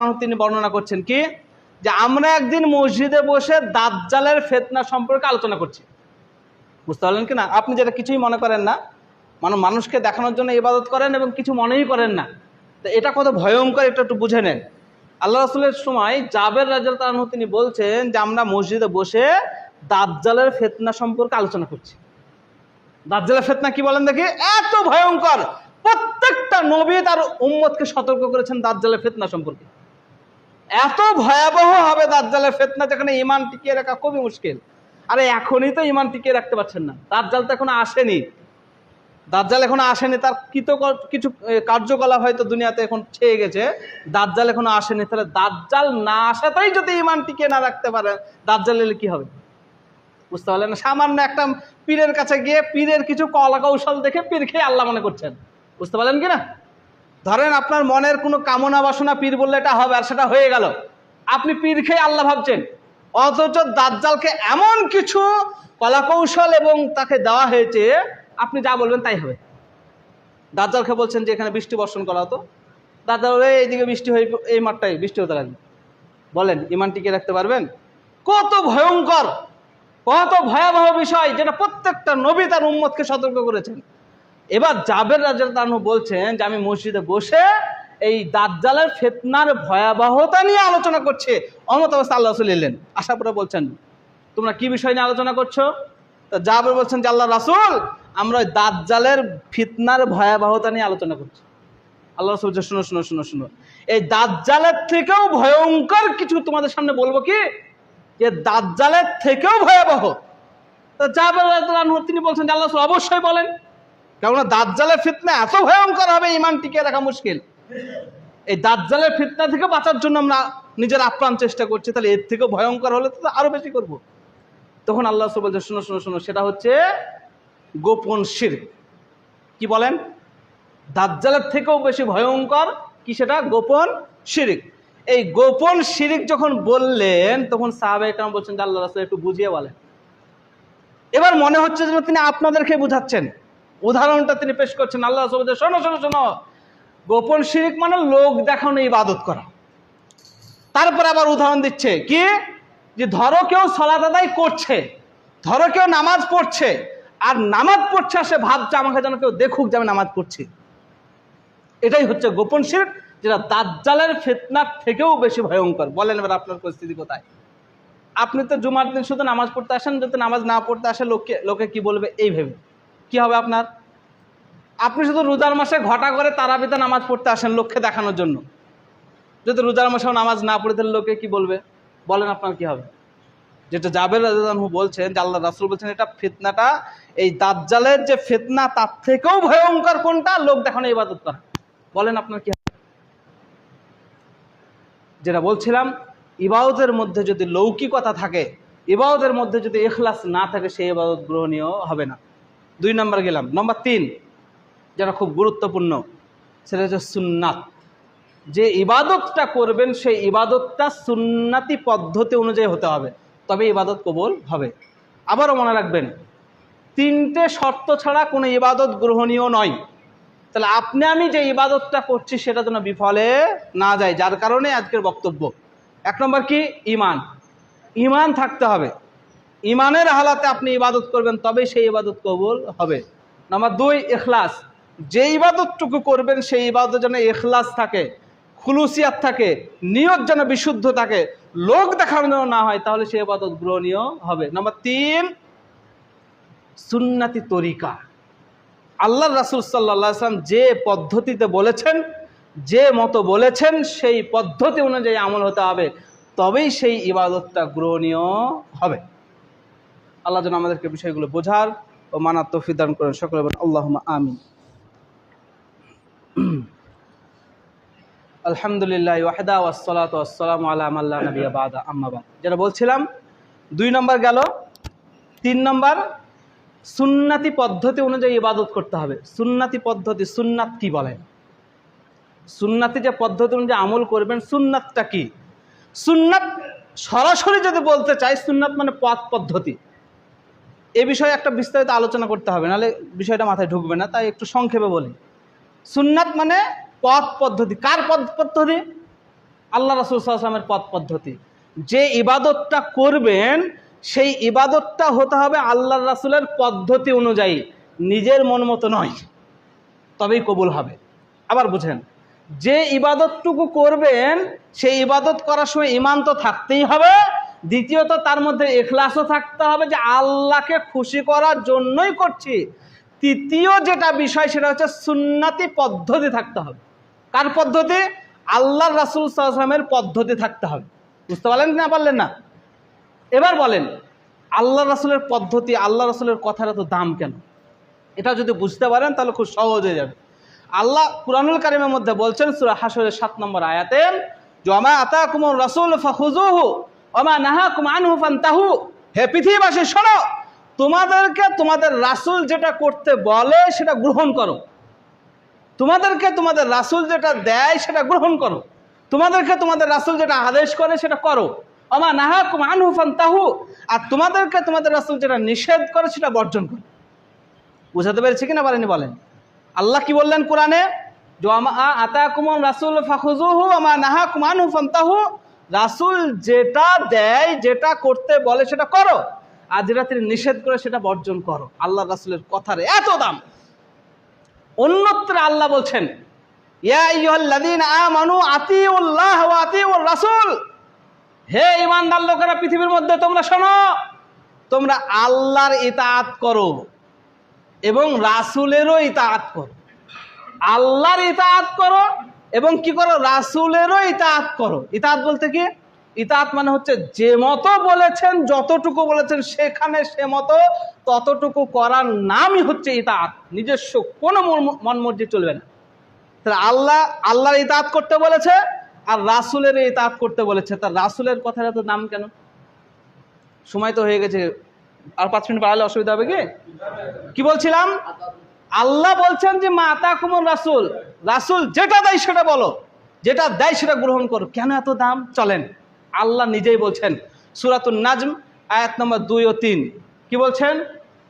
তিনি বর্ণনা করছেন কি, যে আমরা একদিন মসজিদে বসে দাজ্জালের ফিতনা সম্পর্কে আলোচনা করছি। বুঝতে পারলেন কি না? আপনি যেটা কিছুই মনে করেন না, মানুষকে দেখানোর জন্য ইবাদত করেন এবং কিছু মনেই করেন না, তো এটা কত ভয়ঙ্কর এটা একটু বুঝে নেন। আল্লাহ রাসূলের সময় জাবের রাদিয়াল্লাহু আনহু তিনি বলছেন যে আমরা মসজিদে বসে দাজ্জালের ফিতনা সম্পর্কে আলোচনা করছি। দাজ্জালের ফিতনা কি বলেন দেখি? এত ভয়ঙ্কর, প্রত্যেকটা নবী তার উম্মতকে সতর্ক করেছেন দাজ্জালের ফিতনা সম্পর্কে। এত ভয়াবহ হবে দাজ্জালের ফিতনা, যেখানে ঈমান টিকিয়ে রাখা খুবই মুশকিল। আরে এখনই তো ঈমান টিকিয়ে রাখতে পারছেন না, দাজ্জাল তো এখনো আসেনি। দাজ্জাল এখনো আসেনি, তার কিছু কার্যকলাপ হয়তো দুনিয়াতে এখন ছেয়ে গেছে, দাজ্জাল এখনো আসেনি। তাহলে দাজ্জাল না আসাতেই যদি ঈমান টিকিয়ে না রাখতে পারে, দাজ্জাল এলে কি হবে? বুঝতে পারলেন না? সামান্য একটা পীরের কাছে গিয়ে পীরের কিছু কলা কৌশল দেখে পীর খেয়ে আল্লাহ মনে করছেন। বুঝতে পারলেন কি না? ধরেন আপনার মনের কোনো কামনা বাসনা পীর বললে এটা হবে, আর সেটা হয়ে গেল, আপনি পীর খেয়ে আল্লাহ ভাবছেন। অথচ দাজ্জালকে এমন কিছু কলা কৌশল এবং তাকে দেওয়া হয়েছে, আপনি যা বলবেন তাই হবে। দাজ্জালকে বলছেন যে এখানে বৃষ্টি বর্ষণ করা হতো, দাজ্জাল এইদিকে বৃষ্টি হয়ে এই মাঠটাই বৃষ্টি হতে লাগবে। বলেন ঈমান টিকে রাখতে পারবেন? কত ভয়ঙ্কর, কত ভয়াবহ বিষয়, যেটা প্রত্যেকটা নবী তার উম্মতকে সতর্ক করেছেন। এবার জাবের রাদিয়াল্লাহু আনহু বলছেন যে আমি মসজিদে বসে এই দাজ্জালের ফিতনার ভয়াবহতা নিয়ে আলোচনা করছি। অমত অবস্থা আল্লাহ রাসূল এলেন, আসার পরে বলছেন তোমরা কি বিষয় নিয়ে আলোচনা করছো? তো জাবের বলছেন যে আল্লাহ রাসূল, আমরা ওই দাজ্জালের ফিতনার ভয়াবহতা নিয়ে আলোচনা করছি। আল্লাহ রাসূল বলছেন শুনো শুনো শুনো শুনো, এই দাজ্জালের থেকেও ভয়ঙ্কর কিছু তোমাদের সামনে বলবো কি, যে দাজ্জালের থেকেও ভয়াবহ। তো জাবের রাদিয়াল্লাহু আনহু তিনি বলছেন যে আল্লাহ রাসূল অবশ্যই বলেন, কেননা দাজ্জালের ফিতনা এত ভয়ঙ্কর হবে ঈমান টিকিয়ে রাখা মুশকিল। এই দাজ্জালের ফিতনা থেকে বাঁচার জন্য আমরা নিজের আপ্রাণ চেষ্টা করছি, তাহলে এর থেকেও ভয়ঙ্কর হলে তো আরো বেশি করব। তখন আল্লাহ রাসূল বলছেন শুনো শুনো শুনো, সেটা হচ্ছে গোপন শিরক। কি বলেন? দাজ্জালের থেকেও বেশি ভয়ঙ্কর কি সেটা? গোপন শিরক। এই গোপন শিরক যখন বললেন, তখন সাহাবায়ে কেরাম বলছেন যে আল্লাহ রাসূল একটু বুঝিয়ে বলেন। এবার মনে হচ্ছে যেন তিনি আপনাদেরকে বুঝাচ্ছেন, উদাহরণটা তিনি পেশ করছেন। আল্লাহ রাসূল বলছেন শোনো শোনো শোনো, গোপন শিরক মানে লোক দেখানো ইবাদত করা। তারপরে আবার উদাহরণ দিচ্ছে কি, যে ধরো কেউ সালাত আদায় করছে, ধরো কেউ নামাজ পড়ছে, আর নামাজ পড়ছে সে ভাবছে আমাকে যেন কেউ দেখুক যে আমি নামাজ পড়ছি। এটাই হচ্ছে গোপন শিরক, যেটা দাজ্জালের ফিতনার থেকেও বেশি ভয়ঙ্কর। বলেন এবার আপনার পরিস্থিতি কোথায়? আপনি তো জুমার দিন শুধু নামাজ পড়তে আসেন, যদি নামাজ না পড়তে আসে লোকে কি বলবে এই ভেবে কি হবে আপনার? আপনি শুধু রোজার মাসে ঘটা করে তারাবিতে নামাজ পড়তে আসেন লোককে দেখানোর জন্য, যদি রোজার মাসেও নামাজ না পড়ে তাহলে লোকে কি বলবে? বলেন আপনার কি হবে? যেটা জাবের রাদিয়াল্লাহু আনহু বলছেন যে আল্লাহ রাসূল বলছেন এটা ফিতনাটা, এই দাজ্জালের যে ফিতনা তার থেকেও ভয়ঙ্কর কোনটা? লোক দেখানো ইবাদত করা। বলেন আপনার কি হবে? যেটা বলছিলাম, ইবাদতের মধ্যে যদি লৌকিকতা থাকে, ইবাদতের মধ্যে যদি ইখলাস না থাকে, সেই ইবাদত গ্রহণীয় হবে না। 2 নম্বর গেলাম। নম্বর 3 যেটা খুব গুরুত্বপূর্ণ, সেটা হচ্ছে সুন্নাত। যে ইবাদতটা করবেন সেই ইবাদতটা সুন্নাতি পদ্ধতি অনুযায়ী হতে হবে, তবে ইবাদত কবুল হবে। আবারও মনে রাখবেন, 3টে শর্ত ছাড়া কোনো ইবাদত গ্রহণীয় নয়। তাহলে আপনি আমি যে ইবাদতটা করছি সেটা যেন বিফলে না যায়, যার কারণে আজকের বক্তব্য। 1 নম্বর কি? ঈমান। ঈমান থাকতে হবে। ঈমানের হালাতে আপনি ইবাদত করবেন, তবেই সেই ইবাদত কবুল হবে। নম্বর 2 ইখলাস। যে ইবাদতটুকু করবেন সেই ইবাদত যেন ইখলাস থাকে, খুলুসিয়াত থাকে, নিয়ত যেন বিশুদ্ধ থাকে, লোক দেখানো না হয়, তাহলে সেই ইবাদত গ্রহণীয় হবে। নম্বর 3 সুন্নতি তরিকা। আল্লাহ রাসূল সাল্লাল্লাহু আলাইহি ওয়াসাল্লাম যে পদ্ধতিতে বলেছেন, যে মতো বলেছেন, সেই পদ্ধতি অনুযায়ী আমল হতে হবে, তবেই সেই ইবাদতটা গ্রহণীয় হবে। আল্লাহ যেন আমাদেরকে বিষয়গুলো বোঝার ও মানার তৌফিক দান করেন। সকলে বলেন আল্লাহুম্মা আমিন। আলহামদুলিল্লাহ ওয়াহদা ওয়াসসালাতু ওয়াসসালামু আলা মান লা নাবিয়্যা বা'দা, আম্মা বা'দ। যেটা বলছিলাম, 2 নম্বর গেল। 3 নম্বর সুন্নাতি পদ্ধতি অনুযায়ী ইবাদত করতে হবে। সুন্নাতি পদ্ধতি, সুন্নাত কি বলেন? সুন্নাতি যে পদ্ধতি অনুযায়ী আমল করবেন, সুন্নাতটা কি? সুন্নাত সরাসরি যদি বলতে চাই, সুন্নাত মানে পথ পদ্ধতি। এ বিষয়ে একটা বিস্তারিত আলোচনা করতে হবে, নাহলে বিষয়টা মাথায় ঢুকবে না, তাই একটু সংক্ষেপে বলি। সুন্নাত মানে পথ পদ্ধতি। কার পথ পদ্ধতি? আল্লাহ রাসূল সাল্লাল্লাহু আলাইহি ওয়াসাল্লামের পথ পদ্ধতি। যে ইবাদতটা করবেন সেই ইবাদতটা হতে হবে আল্লাহর রাসূলের পদ্ধতি অনুযায়ী, নিজের মন মতো নয়, তবেই কবুল হবে। আবার বুঝেন, যে ইবাদতটুকু করবেন সেই ইবাদত করার সময় ঈমান তো থাকতেই হবে, দ্বিতীয়ত তার মধ্যে ইখলাসও থাকতে হবে যে আল্লাহকে খুশি করার জন্যই করছি। তৃতীয় যেটা বিষয় সেটা হচ্ছে সুন্নতি পদ্ধতি থাকতে হবে। কার পদ্ধতি? আল্লাহর রাসূল সাল্লাল্লাহু আলাইহি ওয়াসাল্লামের পদ্ধতি থাকতে হবে। বুঝতে পারলেন না? পারলেন না? এবার বলেন, আল্লাহ রাসূলের পদ্ধতি, আল্লাহ রাসূলের কথার এত দাম কেন? এটা যদি বুঝতে পারেন তাহলে খুব সহজ হয়ে যাবে। আল্লাহ কুরআনুল কারীমের মধ্যে বলছেন সূরা হাশরের ৭ নম্বর আয়াতে, ওয়ামা আতাকুমুর রাসূল ফাখুযুহু ওয়ামা নাহাকুম আনহু ফান্তাহু। হে পৃথিবীবাসী শোনো, তোমাদেরকে তোমাদের রাসূল যেটা করতে বলে সেটা গ্রহণ করো, তোমাদেরকে তোমাদের রাসূল যেটা দেয় সেটা গ্রহণ করো, তোমাদেরকে তোমাদের রাসূল যেটা আদেশ করে সেটা করো। ওয়ামা নাহাকুম আনহু ফান্তাহু, আর তোমাদেরকে তোমাদের রাসূল যেটা নিষেধ করে সেটা বর্জন করো। বুঝাতে পেরেছি কিনা পারেনি বলেন? আল্লাহ কি বললেন কোরআনে? ওয়ামা আতাকুমুর রাসূল ফাখুযুহু ওয়ামা নাহাকুম আনহু ফান্তাহু। রাসূল যেটা দেয়, যেটা করতে বলে সেটা করো, আর যেটা তিনি নিষেধ করে সেটা বর্জন করো। আল্লাহ রাসূলের কথার এত দাম। অন্যত্র আল্লাহ বলছেন, ইয়া আইয়ুহাল্লাযীনা আমানু আতিউল্লাহ ওয়া আতিউর রাসূল। হে ঈমানদার লোকেরা, পৃথিবীর মধ্যে তোমরা শোনো, তোমরা আল্লাহর ইতাআত করো এবং রাসূলেরও ইতাআত করো। আল্লাহর ইতাআত করো এবং কি করো? রাসূলেরও ইতাআত করো। ইতাআত বলতে কি? ইতাআত মানে হচ্ছে যে মতো বলেছেন, যতটুকু বলেছেন সেখানে সে মতো ততটুকু করার নামই হচ্ছে ইতাআত। নিজস্ব কোনো মন মর্জি চলবে না। তাহলে আল্লাহর ইতাআত করতে বলেছে আর রাসূলের ইতাআত করতে বলেছে, তার রাসূলের কথার এত দাম কেন? সময় তো হয়ে গেছে, আর 5 মিনিট বাড়ালে অসুবিধা হবে কি বলছিলাম? আল্লাহ বলছেন যে মা আতাকুমুর রাসূল, রাসূল যেটা দেয় সেটা বলো, যেটা দেয় সেটা গ্রহণ করো। কেন এত দাম? চলেন, আল্লাহ নিজেই বলছেন সূরাতুন নাজম আয়াত নম্বর 2 ও 3। কি বলছেন?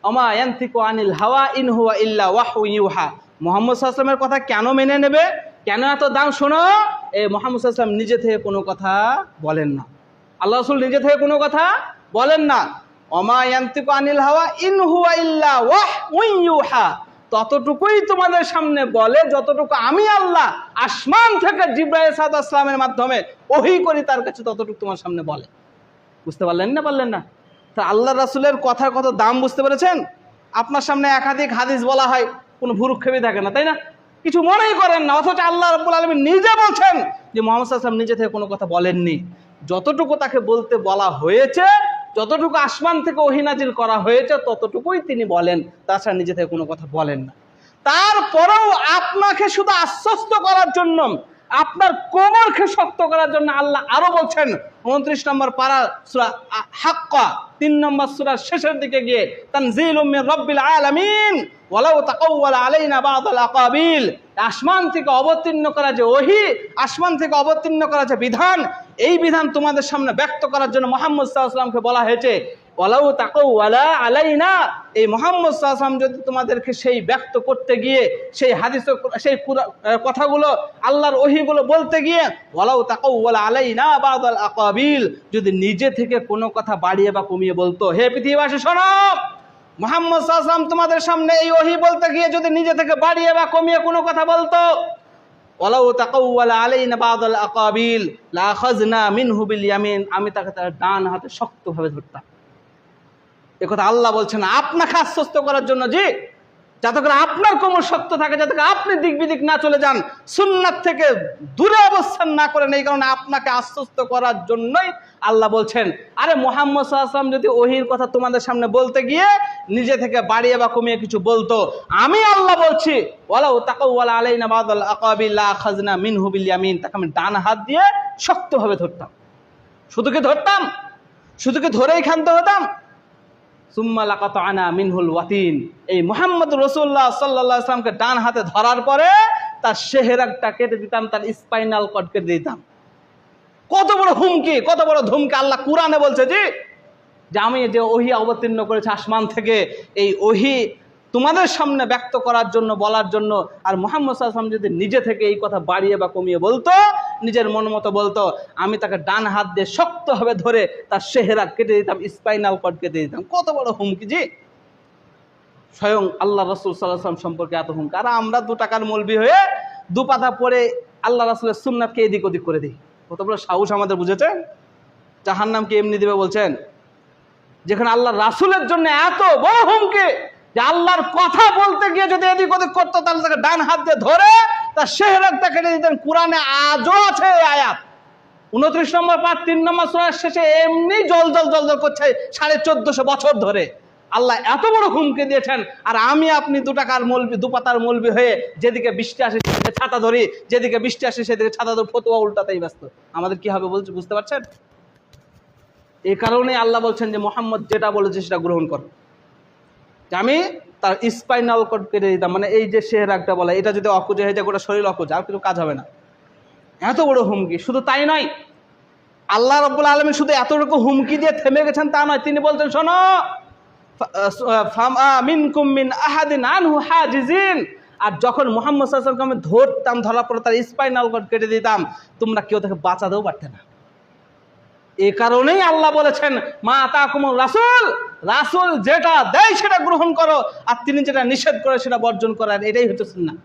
ওমা ইয়ানতিকু আনিল হাওয়া ইন হুয়া ইল্লা ওয়াহয়ু ইউহা। মুহাম্মদ সাল্লাল্লাহু আলাইহি ওয়াসাল্লামের কথা কেন মেনে নেবে? কেন এত দাম? শোনো, এই মুহাম্মদ সাল্লাল্লাহু আলাইহি ওয়াসাল্লাম নিজে থেকে কোনো কথা বলেন না। আল্লাহ রাসূল নিজে থেকে কোনো কথা বলেন না। ওমা ইয়ানতিকু আনিল হাওয়া ইন হুয়া ইল্লা ওয়াহয়ু ইউহা। ততটুকুই তোমাদের সামনে বলে যতটুকু আমি আল্লাহ আসমান থেকে জিবরাইল সাল্লাল্লাহু আলাইহি ওয়াসাল্লামের মাধ্যমে ওহী করি তার কাছে, ততটুকু তোমার সামনে বলে। বুঝতে পারলেন না? পারলেন না? তা আল্লাহ রাসূলের কথার কত দাম বুঝতে পেরেছেন? আপনার সামনে একাধিক হাদিস বলা হয়, কোনো ভুরুক্ষেপই থাকে না, তাই না? কিছু মনেই করেন না, অথচ আল্লাহ রাব্বুল আলামিন নিজে বলছেন যে মুহাম্মদ সাল্লাল্লাহু আলাইহি ওয়াসাল্লাম নিজে থেকে কোনো কথা বলেননি। যতটুকু তাকে বলতে বলা হয়েছে, যতটুকু আসমান থেকে ওহী নাজিল করা হয়েছে ততটুকুই তিনি বলেন, তাছাড়া নিজে থেকে কোনো কথা বলেন না। তারপরেও আপনাকে শুধু আশ্বস্ত করার জন্য, আপনার কোমরকে শক্ত করার জন্য আল্লাহ আরো বলছেন 29 নম্বর পারা সূরা হাক্কা 3 নম্বর সূরার শেষের দিকে গিয়ে, তানজিলুম মির রাব্বিল আলামিন ওয়ালাউ তাকাওয়ালা আলাইনা বা'দাল আকাবিল। আসমান থেকে অবতীর্ণ করা যে ওহী, আসমান থেকে অবতীর্ণ করা যে বিধান, এই বিধান তোমাদের সামনে ব্যক্ত করার জন্য মুহাম্মদ সাল্লাল্লাহু আলাইহি ওয়াসাল্লামকে বলা হয়েছে ওয়ালাউ তাকাওয়ালা আলাইনা। এই মুহাম্মদ সাল্লাল্লাহু আলাইহি ওয়াসাল্লাম যদি তোমাদেরকে সেই ব্যক্ত করতে গিয়ে, সেই হাদিস, সেই কথাগুলো, আল্লাহর ওহীগুলো বলতে গিয়ে ওয়ালাউ তাকাওয়ালা আলাইনা বা'দাল আকাবিল, যদি নিজে থেকে কোনো কথা বাড়িয়ে বা কমিয়ে বলতো, হে পৃথিবীবাসী শোনো, মুহাম্মদ সাল্লাল্লাহু আলাইহি ওয়াসাল্লাম তোমাদের সামনে এই ওহী বলতে গিয়ে যদি নিজে থেকে বাড়িয়ে বা কমিয়ে কোনো কথা বলতো, ওয়ালাউ তাকাওয়ালা আলাইনা বা'দাল আকাবিল লা আখাযনা মিনহু বিল ইয়ামিন, আমি তাকে তার ডান হাতে শক্তভাবে ধরতাম। একথা আল্লাহ বলছেন আপনাকে আশ্বস্ত করার জন্য, জি, যাতে করে আপনার কোমর শক্ত থাকে, যাতে করে আপনি দিক বিদিক না চলে যান, সুন্নাত থেকে দূরে অবস্থান না করেন। এই কারণে আপনাকে আশ্বস্ত করার জন্যই আল্লাহ বলছেন, আরে মুহাম্মদ সাল্লাল্লাহু আলাইহি ওয়াসাল্লাম যদি ওহীর কথা তোমাদের সামনে বলতে গিয়ে নিজে থেকে বাড়িয়ে বা কমিয়ে কিছু বলতো, আমি আল্লাহ বলছি ওয়ালাউ তাকাওয়ালা আলাইনা বা'দাল আকাবিল লা আখাযনা মিনহু বিল ইয়ামিন, তাকে আমি ডান হাত দিয়ে শক্তভাবে ধরতাম। শুধু কি ধরতাম? শুধু কি ধরেই ক্ষান্ত হতাম? সুম্মা লাকাতানা মিনহুল ওয়াতিন। এই মুহাম্মদ রাসূলুল্লাহ সাল্লাল্লাহু আলাইহি ওয়াসাল্লামকে ডান হাতে ধরার পরে তার শেহরাগটা কেটে দিতাম, তার স্পাইনাল কর্ড কেটে দিতাম। কত বড় হুমকি, কত বড় ধমকি! আল্লাহ কুরআনে বলছে যে আমি যে ওহী অবতীর্ণ করেছি আসমান থেকে, এই ওহী তোমাদের সামনে ব্যক্ত করার জন্য, বলার জন্য। আর মুহাম্মদ সাল্লাল্লাহু আলাইহি ওয়াসাল্লাম যদি নিজে থেকে এই কথা বাড়িয়ে বা কমিয়ে বলতো, নিজের মন মতো বলতো, আমি তাকে ডান হাত দিয়ে শক্তভাবে ধরে তার চেহারা কেটে দিতাম, স্পাইনাল কর্ড কেটে দিতাম। কত বড় হুমকি জি! স্বয়ং আল্লাহ রাসূল সাল্লাল্লাহু আলাইহি ওয়াসাল্লাম সম্পর্কে এত হুমকি, আর আমরা 2 টাকার মৌলবি হয়ে 2 পাতা পড়ে আল্লাহ রাসূলের সুন্নাতকে এদিক ওদিক করে দিই। কত বড় সাহস আমাদের, বুঝেছেন? জাহান্নামকে এমনি দিবে বলছেন, যেখানে আল্লাহ রাসূলের জন্য এত বড় হুমকি যে আল্লাহর কথা বলতে গিয়ে যদি এদিক ওদিক করতো তাহলে তাকে ডান হাত দিয়ে ধরে তার চেহারাটা কেটে দিতেন। কোরআনে আজও আছে এই আয়াত, 29 নম্বর পাঠ 3 নম্বর সূরার শেষে এমনি জল করছে 1450 বছর ধরে। আল্লাহ এত বড় হুমকি দিয়েছেন, আর আমি আপনি 2 টাকার মৌলবি, 2 পাতার মৌলবি হয়ে যেদিকে বৃষ্টি আসে সেদিকে ছাতা ধরি, যেদিকে বৃষ্টি আসে সেদিকে ছাতা ধরি, ফতোয়া উল্টাতেই ব্যস্ত। আমাদের কি হবে বলছে, বুঝতে পারছেন? এই কারণে আল্লাহ বলছেন যে মুহাম্মদ যেটা বলেছে সেটা গ্রহণ কর। যে আমি তার স্পাইনাল কর্ড কেটে দিতাম, মানে এই যে চেহারাটা বলা, এটা যদি অকুজে হয়ে যায় গোটা শরীর অকুজে, আর কিছু কাজ হবে না। এত বড় হুমকি। শুধু তাই নয়, আল্লাহ রাব্বুল আলামিন শুধু এতটুকু হুমকি দিয়ে থেমে গেছেন তা নয়, তিনি বলছেন শোনো, মিনকুম মিন আহাদিন আনহু হাজিজিন, আর যখন মুহাম্মদ সাল্লাল্লাহু আলাইহি ওয়াসাল্লামকে ধরতাম, ধরার পরে তার স্পাইনাল কর্ড কেটে দিতাম, তোমরা কেউ তাকে বাঁচাতেও পারতে না। এই কারণেই আল্লাহ বলেছেন মা আতাকুমুর রাসূল, রাসূল যেটা দেয় সেটা গ্রহণ করো, আর তিনি যেটা নিষেধ করে সেটা বর্জন করার, এটাই হচ্ছে সুন্নাহ।